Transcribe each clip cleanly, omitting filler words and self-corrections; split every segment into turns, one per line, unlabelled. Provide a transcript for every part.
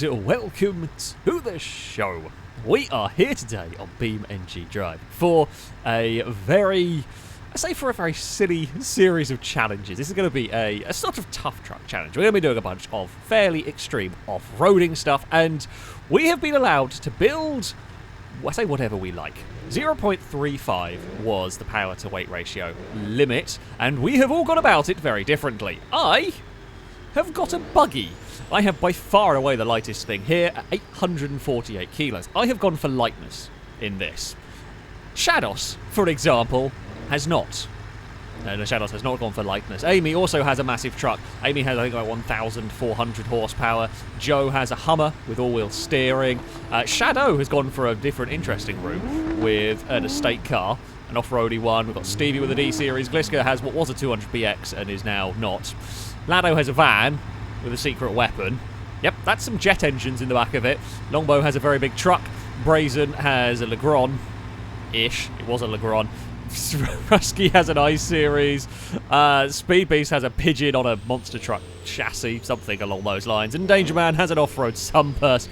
and welcome to the show. We are here today on BeamNG Drive for a very silly series of challenges. This is going to be a sort of tough truck challenge. We're going to be doing a bunch of fairly extreme off-roading stuff, and we have been allowed to build, I say whatever we like. 0.35 was the power to weight ratio limit, and we have all gone about it very differently. I have got a buggy. I have by far and away the lightest thing here at 848 kilos. I have gone for lightness in this. Shadows, for example, has not. No, Shadows has not gone for lightness. Amy also has a massive truck. Amy has, I think, like 1,400 horsepower. Joe has a Hummer with all-wheel steering. Shadow has gone for a different, interesting route with an estate car, an off-roady one. We've got Stevie with a D-Series. Gliska has what was a 200BX and is now not. Lado has a van with a secret weapon. Yep, that's some jet engines in the back of it. Longbow has a very big truck. Brazen has a Legrand-ish. It was a Legrand. Rusky has an I-Series. Speed Beast has a Pigeon on a monster truck chassis, something along those lines. And Danger Man has an off-road Sunburst.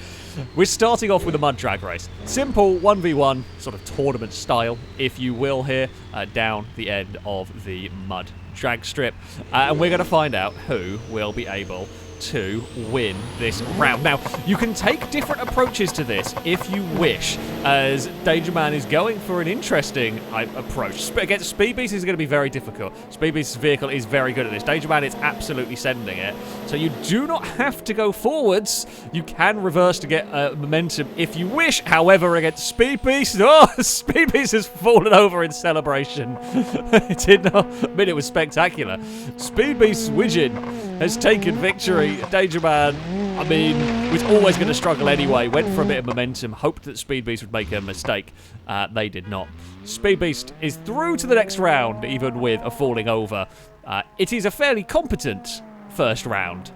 We're starting off with a mud drag race. Simple 1v1, sort of tournament style, if you will, here, down the end of the mud drag strip. And we're going to find out who will be able to win this round. Now, you can take different approaches to this if you wish, as Danger Man is going for an interesting approach. Against Speed Beast is going to be very difficult. Speed Beast's vehicle is very good at this. Danger Man is absolutely sending it. So you do not have to go forwards. You can reverse to get momentum if you wish. However, against Speed Beast, Speed Beast has fallen over in celebration. It did not. I mean, it was spectacular. Speed Beast's Widgeon has taken victory. Danger Man, I mean, was always going to struggle anyway. Went for a bit of momentum. Hoped that Speed Beast would make a mistake. They did not. Speed Beast is through to the next round, even with a falling over. It is a fairly competent first round.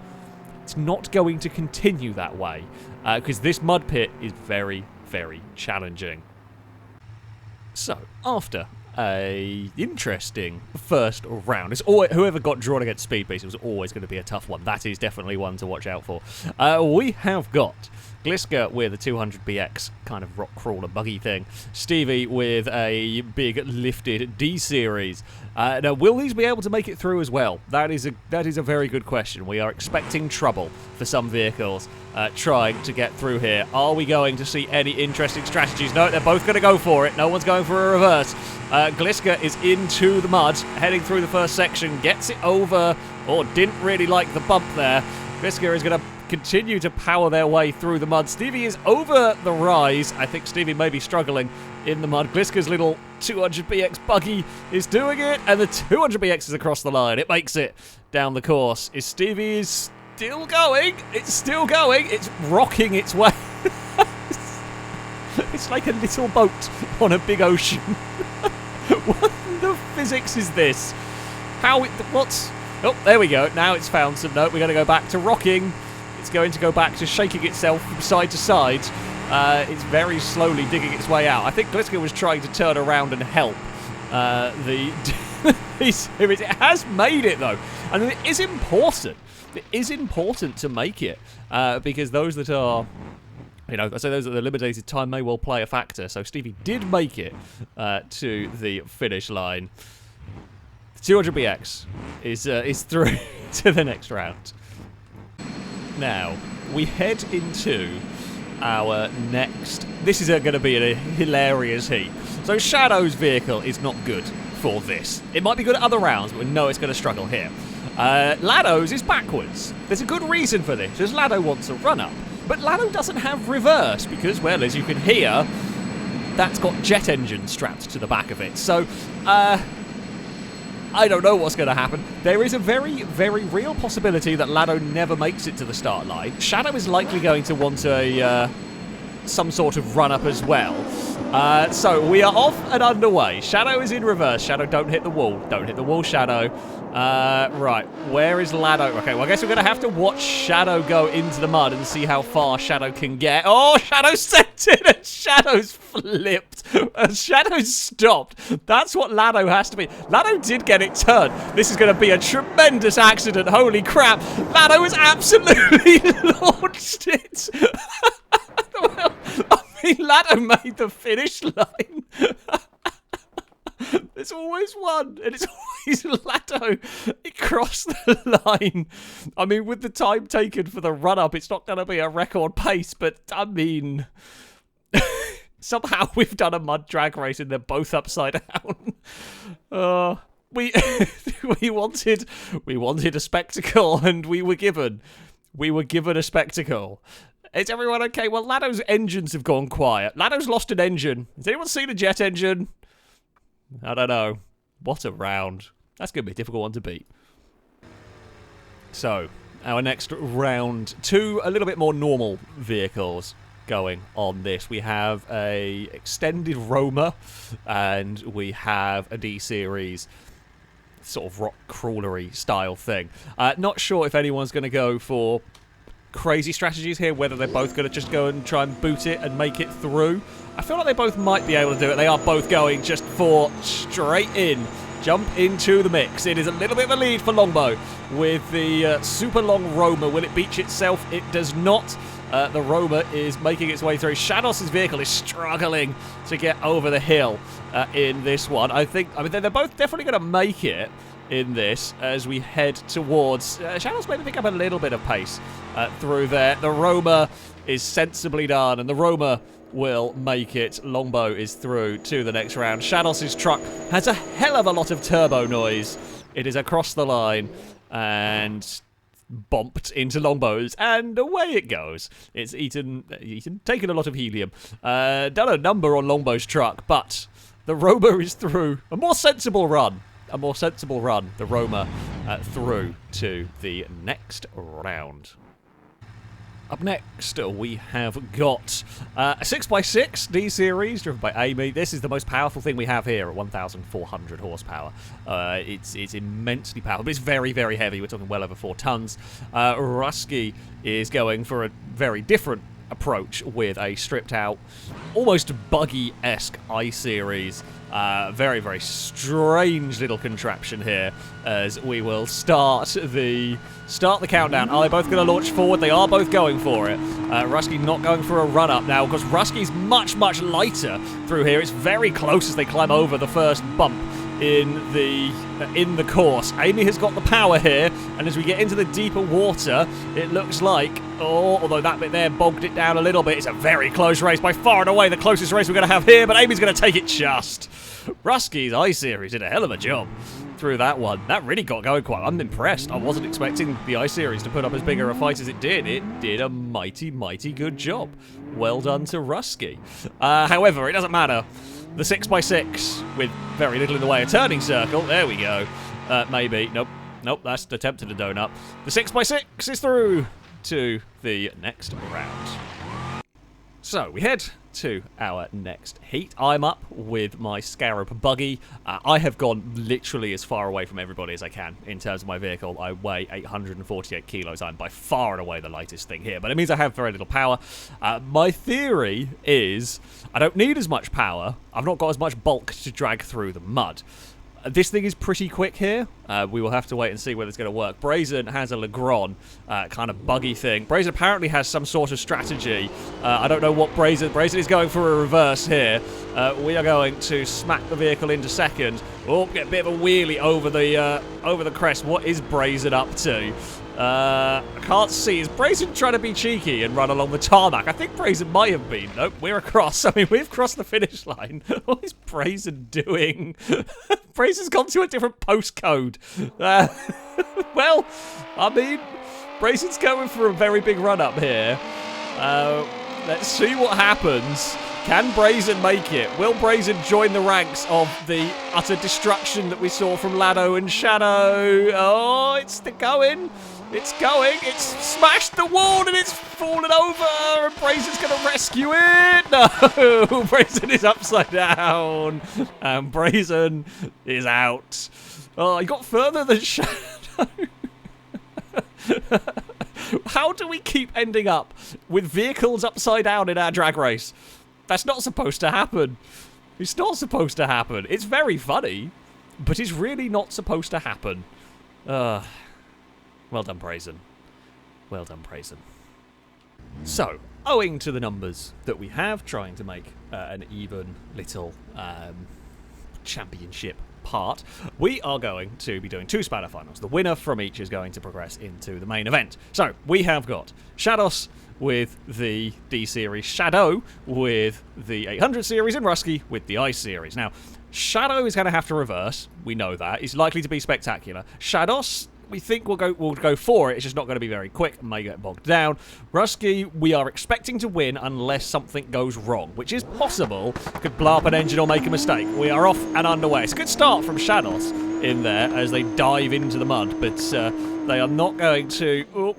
It's not going to continue that way, because this mud pit is very, very challenging. So, after a interesting first round. It's always, whoever got drawn against Speed Beast, it was always going to be a tough one. That is definitely one to watch out for. We have got Gliska with a 200BX kind of rock crawler buggy thing. Stevie with a big lifted D-Series. Now, will these be able to make it through as well? That is a very good question. We are expecting trouble for some vehicles trying to get through here. Are we going to see any interesting strategies? No, they're both going to go for it. No one's going for a reverse. Gliska is into the mud, heading through the first section, gets it over, or didn't really like the bump there. Gliska is going to continue to power their way through the mud. Stevie is over the rise. I think Stevie may be struggling in the mud. Gliska's little 200BX buggy is doing it, and the 200BX is across the line. It makes it down the course. Is Stevie still going? It's still going. It's rocking its way. It's like a little boat on a big ocean. What the physics is this? What's... Oh, there we go. Now it's found some note. We're going to go back to rocking. It's going to go back to shaking itself from side to side. It's very slowly digging its way out. I think Gliska was trying to turn around and help It has made it, though. And it is important. It is important to make it, because those that are... You know, so those at the limited time may well play a factor. So Stevie did make it to the finish line. The 200BX is through to the next round. Now, we head into our next... This is going to be a hilarious heat. So Shadow's vehicle is not good for this. It might be good at other rounds, but we know it's going to struggle here. Lado's is backwards. There's a good reason for this, because Lado wants a run-up. But Lado doesn't have reverse because, well, as you can hear, that's got jet engines strapped to the back of it. So, I don't know what's going to happen. There is a very, very real possibility that Lado never makes it to the start line. Shadow is likely going to want some sort of run-up as well. So we are off and underway. Shadow is in reverse. Shadow, don't hit the wall. Don't hit the wall, Shadow. Right, where is Lado? Okay, well, I guess we're going to have to watch Shadow go into the mud and see how far Shadow can get. Oh, Shadow sent it and Shadow's flipped. Shadow's stopped. That's what Lado has to be. Lado did get it turned. This is going to be a tremendous accident. Holy crap. Lado has absolutely launched it. Well, I mean, Lado made the finish line. There's always one, and it's always Lado. It crossed the line. I mean, with the time taken for the run-up, it's not going to be a record pace, but, I mean, somehow we've done a mud drag race and they're both upside down. We wanted a spectacle, and we were given a spectacle. Is everyone okay? Well, Lado's engines have gone quiet. Lado's lost an engine. Has anyone seen a jet engine? I don't know. What a round. That's going to be a difficult one to beat. So, our next round, two a little bit more normal vehicles going on this. We have a extended Roma, and we have a D-Series sort of rock crawlery style thing. Not sure if anyone's going to go for crazy strategies here, whether they're both going to just go and try and boot it and make it through. I feel like they both might be able to do it. They are both going just for straight in. Jump into the mix. It is a little bit of a lead for Longbow with the super long Roma. Will it beach itself? It does not. The Roma is making its way through. Shados' vehicle is struggling to get over the hill in this one. I mean, they're both definitely going to make it in this as we head towards Shadows maybe pick up a little bit of pace through there. The Roma is sensibly done, and the Roma will make it. Longbow is through to the next round. Shados' truck has a hell of a lot of turbo noise. It is across the line and bumped into Longbow's, and away it goes. It's taken a lot of helium. Done a number on Longbow's truck, but the Roma is through. A more sensible run, the Roma through to the next round. Up next, we have got a 6x6 D-Series driven by Amy. This is the most powerful thing we have here at 1,400 horsepower. It's immensely powerful, but it's very, very heavy. We're talking well over 4 tons. Rusky is going for a very different approach with a stripped-out, almost buggy-esque I-Series. Very, very strange little contraption here as we will start the countdown. Are they both going to launch forward? They are both going for it. Rusky not going for a run-up now because Rusky's much, much lighter through here. It's very close as they climb over the first bump in the course. Amy has got the power here, and as we get into the deeper water, it looks like, although that bit there bogged it down a little bit, it's a very close race, by far and away the closest race we're going to have here, but Amy's going to take it just. Rusky's I-Series did a hell of a job through that one. That really got going quite. I'm impressed. I wasn't expecting the I-Series to put up as big a fight as it did. It did a mighty, mighty good job. Well done to Rusky. However, it doesn't matter. The 6x6 with very little in the way of turning circle. There we go. Maybe. Nope. That's attempted a donut. The 6x6 is through to the next round. So we head to our next heat. I'm up with my Scarab buggy. I have gone literally as far away from everybody as I can in terms of my vehicle. I weigh 848 kilos. I'm by far and away the lightest thing here, but it means I have very little power. My theory is I don't need as much power. I've not got as much bulk to drag through the mud. This thing is pretty quick here. We will have to wait and see whether it's going to work. Brazen has a Legrand kind of buggy thing. Brazen apparently has some sort of strategy. I don't know what Brazen is going for a reverse here. We are going to smack the vehicle into second. Oh, get a bit of a wheelie over the crest. What is Brazen up to? I can't see. Is Brazen trying to be cheeky and run along the tarmac? I think Brazen might have been. Nope, we're across. I mean, we've crossed the finish line. What is Brazen doing? Brazen's gone to a different postcode. Well, I mean, Brazen's going for a very big run-up here. Let's see what happens. Can Brazen make it? Will Brazen join the ranks of the utter destruction that we saw from Lado and Shadow? Oh, it's still going. It's going. It's smashed the wall and it's fallen over. And Brazen's going to rescue it. No, Brazen is upside down. And Brazen is out. Oh, he got further than Shadow. How do we keep ending up with vehicles upside down in our drag race? That's not supposed to happen. It's not supposed to happen. It's very funny, but it's really not supposed to happen. Well done, Brazen. Well done, Brazen. So, owing to the numbers that we have, trying to make an even little championship part, we are going to be doing 2 spanner finals. The winner from each is going to progress into the main event. So, we have got Shados with the D series, Shadow with the 800 series, and Rusky with the Ice series. Now, Shadow is going to have to reverse. We know that. He's likely to be spectacular. Shados, we think we'll go for it. It's just not going to be very quick. May get bogged down. Rusky, we are expecting to win unless something goes wrong, which is possible. Could blow up an engine or make a mistake. We are off and underway. It's a good start from Shados in there as they dive into the mud, but they are not going to... Oh,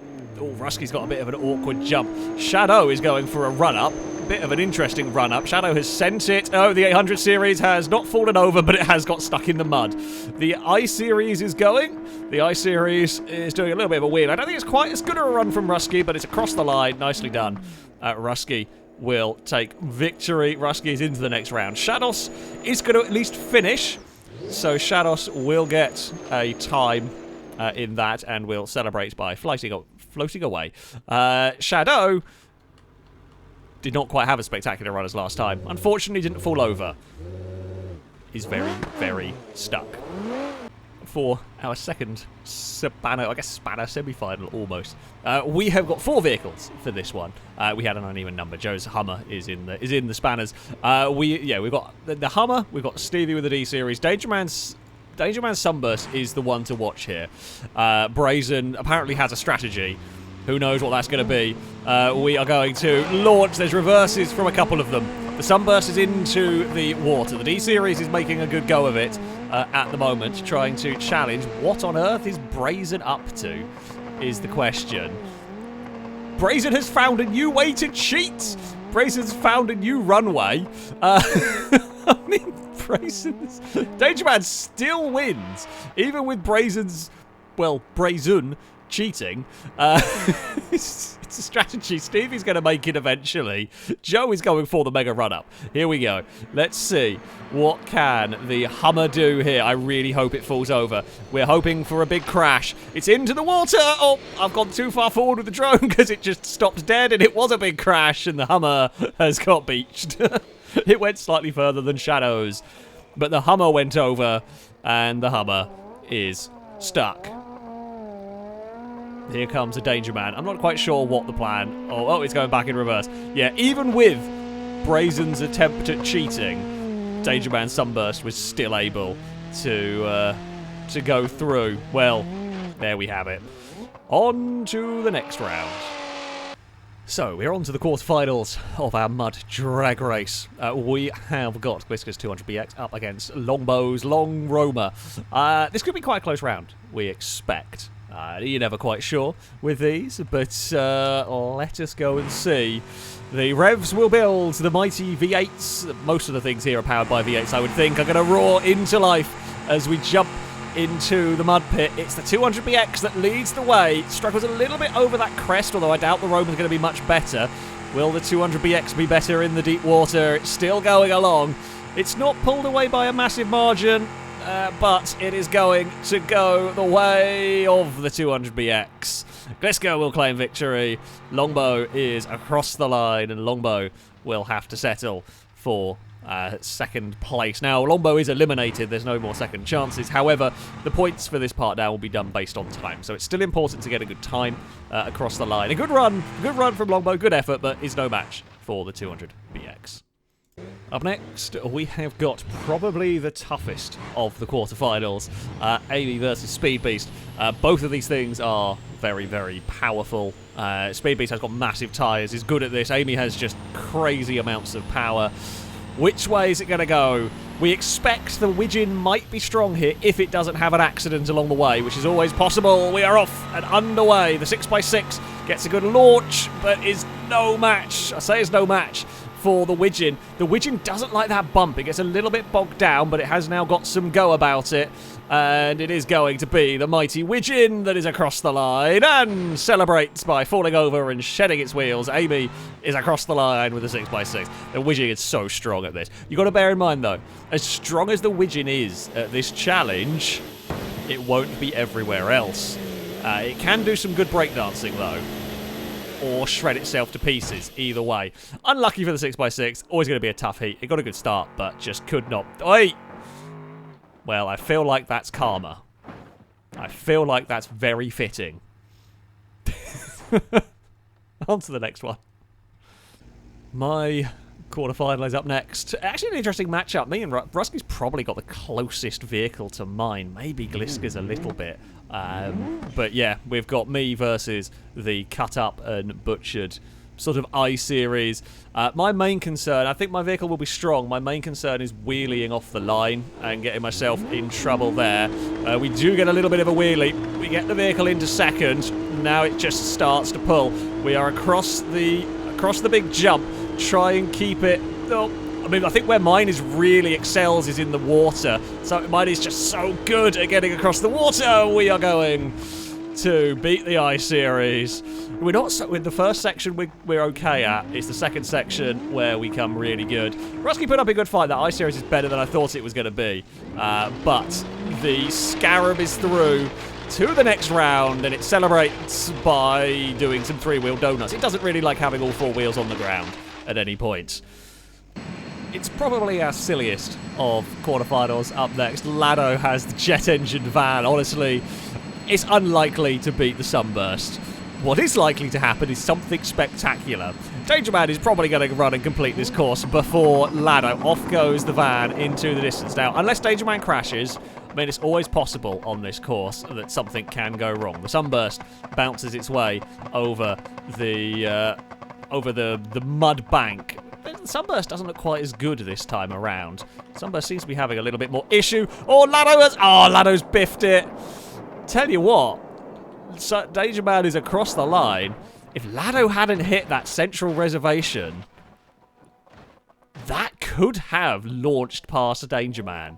Rusky's got a bit of an awkward jump. Shadow is going for a run-up. Bit of an interesting run-up. Shadow has sent it. Oh, the 800 series has not fallen over, but it has got stuck in the mud. The I series is going. The I series is doing a little bit of a weird. I don't think it's quite as good a run from Rusky, but it's across the line. Nicely done. Rusky will take victory. Rusky is into the next round. Shados is going to at least finish. So Shados will get a time in that and will celebrate by floating away. Shadow did not quite have a spectacular run as last time. Unfortunately, didn't fall over. He's very, very stuck. For our second spanner semi-final almost. We have got 4 vehicles for this one. We had an uneven number. Joe's Hummer is in the spanners. We've got the Hummer. We've got Stevie with the D series. Danger Man's Sunburst is the one to watch here. Brazen apparently has a strategy. Who knows what that's going to be. We are going to launch. There's reverses from a couple of them. The Sunburst is into the water. The D-Series is making a good go of it at the moment, trying to challenge. What on earth is Brazen up to, is the question. Brazen has found a new way to cheat. Brazen's found a new runway. I mean, Brazen's... Danger Man still wins, even with Brazen's, well, Brazen cheating. It's a strategy. Stevie's going to make it eventually. Joe is going for the mega run-up. Here we go. Let's see. What can the Hummer do here? I really hope it falls over. We're hoping for a big crash. It's into the water. Oh, I've gone too far forward with the drone because it just stopped dead and it was a big crash and the Hummer has got beached. It went slightly further than Shadows, but the Hummer went over and the Hummer is stuck. Here comes a Danger Man. I'm not quite sure what the plan... Oh, it's going back in reverse. Yeah, even with Brazen's attempt at cheating, Danger Man Sunburst was still able to go through. Well, there we have it. On to the next round. So, we're on to the quarterfinals of our mud drag race. We have got Glisker's 200BX up against Longbow's Long Roamer. This could be quite a close round, we expect. You're never quite sure with these, but let us go and see. The revs will build the mighty V8s. Most of the things here are powered by V8s, I would think, are going to roar into life as we jump into the mud pit. It's the 200BX that leads the way. Struggles a little bit over that crest, although I doubt the Roman's going to be much better. Will the 200BX be better in the deep water? It's still going along. It's not pulled away by a massive margin. But it is going to go the way of the 200BX. Glisker will claim victory. Longbow is across the line, and Longbow will have to settle for second place. Now, Longbow is eliminated. There's no more second chances. However, the points for this part now will be done based on time. So it's still important to get a good time across the line. A good run from Longbow, good effort, but is no match for the 200BX. Up next, we have got probably the toughest of the quarterfinals, Amy versus Speed Beast. Both of these things are very, very powerful. Speed Beast has got massive tyres, is good at this. Amy has just crazy amounts of power. Which way is it going to go? We expect the Widgeon might be strong here if it doesn't have an accident along the way, which is always possible. We are off and underway. The 6x6 gets a good launch, but is no match. I say it's no match for the Widgeon. The Widgeon doesn't like that bump. It gets a little bit bogged down, but it has now got some go about it. And it is going to be the mighty Widgeon that is across the line and celebrates by falling over and shedding its wheels. Amy is across the line with the 6x6. The Widgeon is so strong at this. You've got to bear in mind, though, as strong as the Widgeon is at this challenge, it won't be everywhere else. It can do some good breakdancing, though, or shred itself to pieces, either way. Unlucky for the 6x6. Always going to be a tough heat. It got a good start, but just could not. Oi! Well, I feel like that's karma. I feel like that's very fitting. On to the next one. My quarterfinal is up next. Actually, an interesting matchup. Me and Rusky's probably got the closest vehicle to mine. Maybe Gliska's a little bit. But yeah, we've got me versus the cut up and butchered sort of I-Series. My main concern, I think my vehicle will be strong. My main concern is wheeling off the line and getting myself in trouble there. We do get a little bit of a wheelie. We get the vehicle into second. Now it just starts to pull. We are across the big jump. Try and keep it. Oh, I mean, I think where mine is really excels is in the water. So mine is just so good at getting across the water. We are going to beat the I-Series. We're not so, with the first section we're okay at. It's the second section where we come really good. Rusky put up a good fight. That I-Series is better than I thought it was going to be. But the Scarab is through to the next round, and it celebrates by doing some three-wheel donuts. It doesn't really like having all four wheels on the ground at any point. It's probably our silliest of quarterfinals. Up next, Lado has the jet engine van. Honestly, it's unlikely to beat the Sunburst. What is likely to happen is something spectacular. Danger Man is probably going to run and complete this course before Lado. Off goes the van into the distance. Now, unless Danger Man crashes, I mean, it's always possible on this course that something can go wrong. The Sunburst bounces its way over the mud bank. The Sunburst doesn't look quite as good this time around. Sunburst seems to be having a little bit more issue. Oh, Lado's biffed it. Tell you what, Danger Man is across the line. If Lado hadn't hit that central reservation, that could have launched past Danger Man.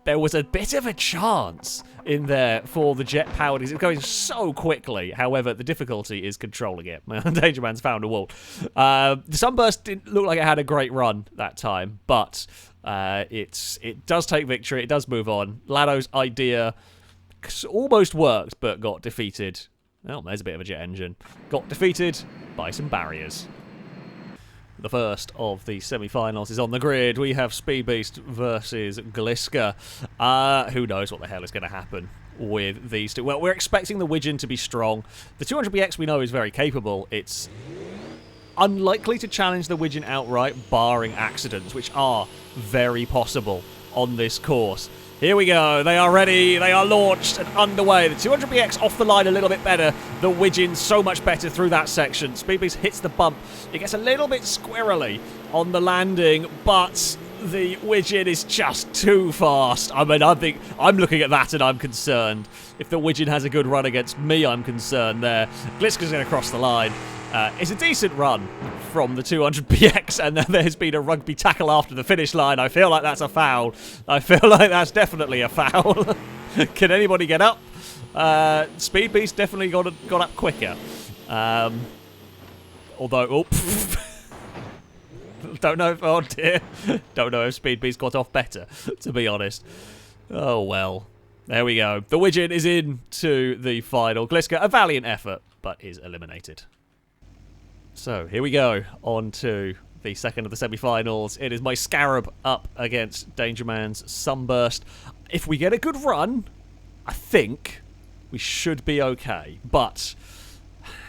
There was a bit of a chance in there for the jet-powered. It's going so quickly. However, the difficulty is controlling it. Danger Man's found a wall. The Sunburst didn't look like it had a great run that time, but it does take victory. It does move on. Lado's idea almost worked, but got defeated. Oh, there's a bit of a jet engine. Got defeated by some barriers. The first of the semi-finals is on the grid. We have Speed Beast versus Gliska. Who knows what the hell is going to happen with these two. Well, we're expecting the Widgeon to be strong. The 200BX we know is very capable. It's unlikely to challenge the Widgeon outright, barring accidents, which are very possible on this course. Here we go. They are ready. They are launched and underway. The 200BX off the line a little bit better. The Widgeon so much better through that section. Speed Beast hits the bump. It gets a little bit squirrely on the landing, but the Widgeon is just too fast. I mean, I'm looking at that and I'm concerned. If the Widgeon has a good run against me, I'm concerned there. Gliska's going to cross the line. It's a decent run from the 200BX, and then there's been a rugby tackle after the finish line. I feel like that's a foul. I feel like that's definitely a foul. Can anybody get up? Speed Beast definitely got up quicker. Although, don't know if, oh dear, don't know if Speed Beast got off better, to be honest. Oh well, there we go. The Widgeon is into the final. Gliska, a valiant effort, but is eliminated. So, here we go, on to the second of the semi-finals. It is my Scarab up against Danger Man's Sunburst. If we get a good run, I think we should be okay. But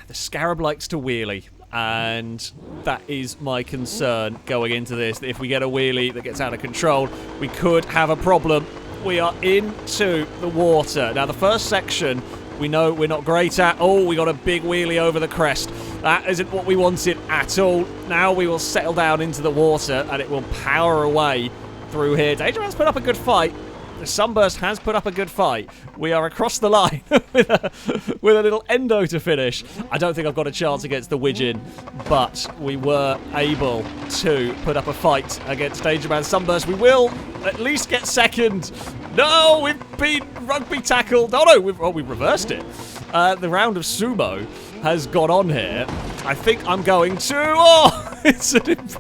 the Scarab likes to wheelie, and that is my concern going into this. If we get a wheelie that gets out of control, we could have a problem. We are into the water. Now, the first section, we know we're not great at. Oh, we got a big wheelie over the crest. That isn't what we wanted at all. Now we will settle down into the water, and it will power away through here. Dangerman's put up a good fight. The Sunburst has put up a good fight. We are across the line with a little endo to finish. I don't think I've got a chance against the Widgeon, but we were able to put up a fight against Dangerman Sunburst. We will at least get second. No, we've been rugby tackled. Oh no, we've reversed it. The round of sumo has gone on here. I think I'm going to... Oh, it's Danger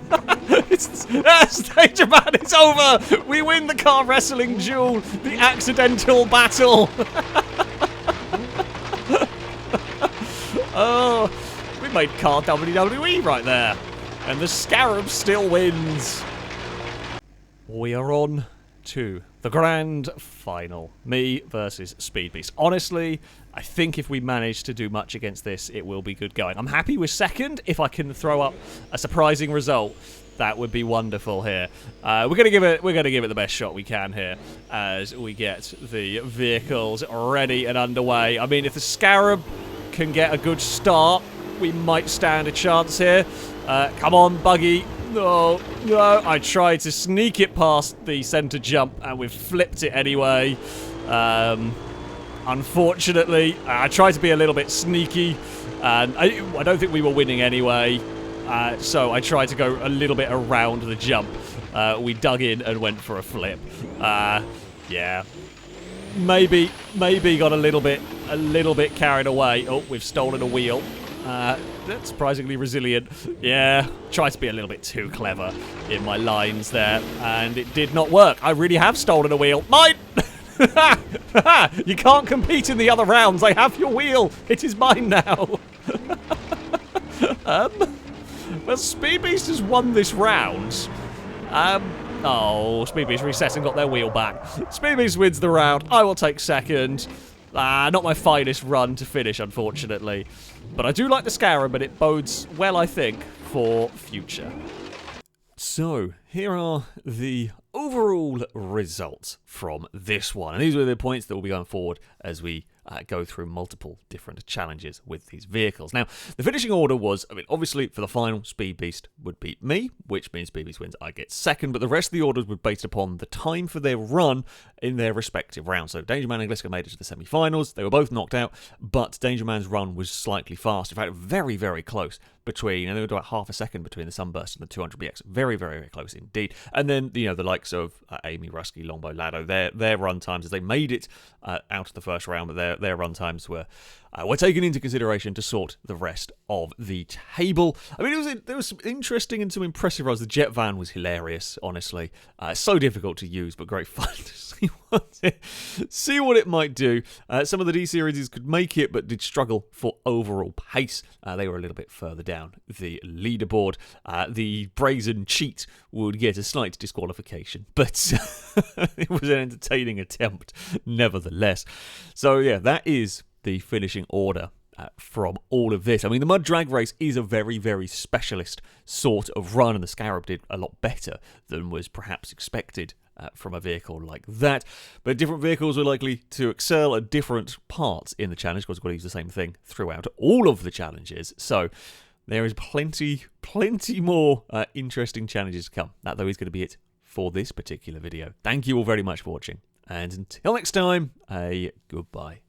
Man, it's over! We win the car wrestling duel, the accidental battle. Oh, we made car WWE right there. And the Scarab still wins. We are on to the grand final. Me versus Speed Beast. Honestly, I think if we manage to do much against this, it will be good going. I'm happy with second. If I can throw up a surprising result, that would be wonderful here. We're gonna give it the best shot we can here as we get the vehicles ready and underway. I mean, if the Scarab can get a good start, we might stand a chance here. Come on, buggy. No, no. I tried to sneak it past the centre jump, and we've flipped it anyway. Unfortunately, I tried to be a little bit sneaky, and I don't think we were winning anyway, so I tried to go a little bit around the jump. We dug in and went for a flip. Yeah, maybe got a little bit carried away. Oh, we've stolen a wheel. That's surprisingly resilient. Yeah, tried to be a little bit too clever in my lines there, and it did not work. I really have stolen a wheel. Mine! You can't compete in the other rounds. I have your wheel. It is mine now. Well, Speed Beast has won this round. Oh, Speed Beast reset and got their wheel back. Speed Beast wins the round. I will take second. Not my finest run to finish, unfortunately. But I do like the Scarab, and it bodes well, I think, for future. So, here are the overall results from this one. And these were the points that will be going forward as we go through multiple different challenges with these vehicles. Now, the finishing order was, I mean, obviously for the final, Speed Beast would beat me, which means Speed Beast wins, I get second, but the rest of the orders were based upon the time for their run in their respective rounds. So Danger Man and Gliska made it to the semi-finals. They were both knocked out, but Danger Man's run was slightly fast. In fact, very, very close between, and they were about half a second between the Sunburst and the 200BX. Very, very, very close indeed. And then, you know, the likes of Amy, Rusky, Longbow, Lado, their run times as they made it out of the first round, but their run times were taken into consideration to sort the rest of the table. I mean, there was some interesting and some impressive runs. The jet van was hilarious, honestly. So difficult to use, but great fun to see what it might do. Some of the D series could make it, but did struggle for overall pace. They were a little bit further down the leaderboard. The brazen cheat would get a slight disqualification, but it was an entertaining attempt nevertheless. So yeah, that is the finishing order from all of this. I mean, the Mud Drag Race is a very, very specialist sort of run, and the Scarab did a lot better than was perhaps expected from a vehicle like that. But different vehicles are likely to excel at different parts in the challenge, because we've got to use the same thing throughout all of the challenges. So there is plenty more interesting challenges to come. That, though, is going to be it for this particular video. Thank you all very much for watching, and until next time, a goodbye.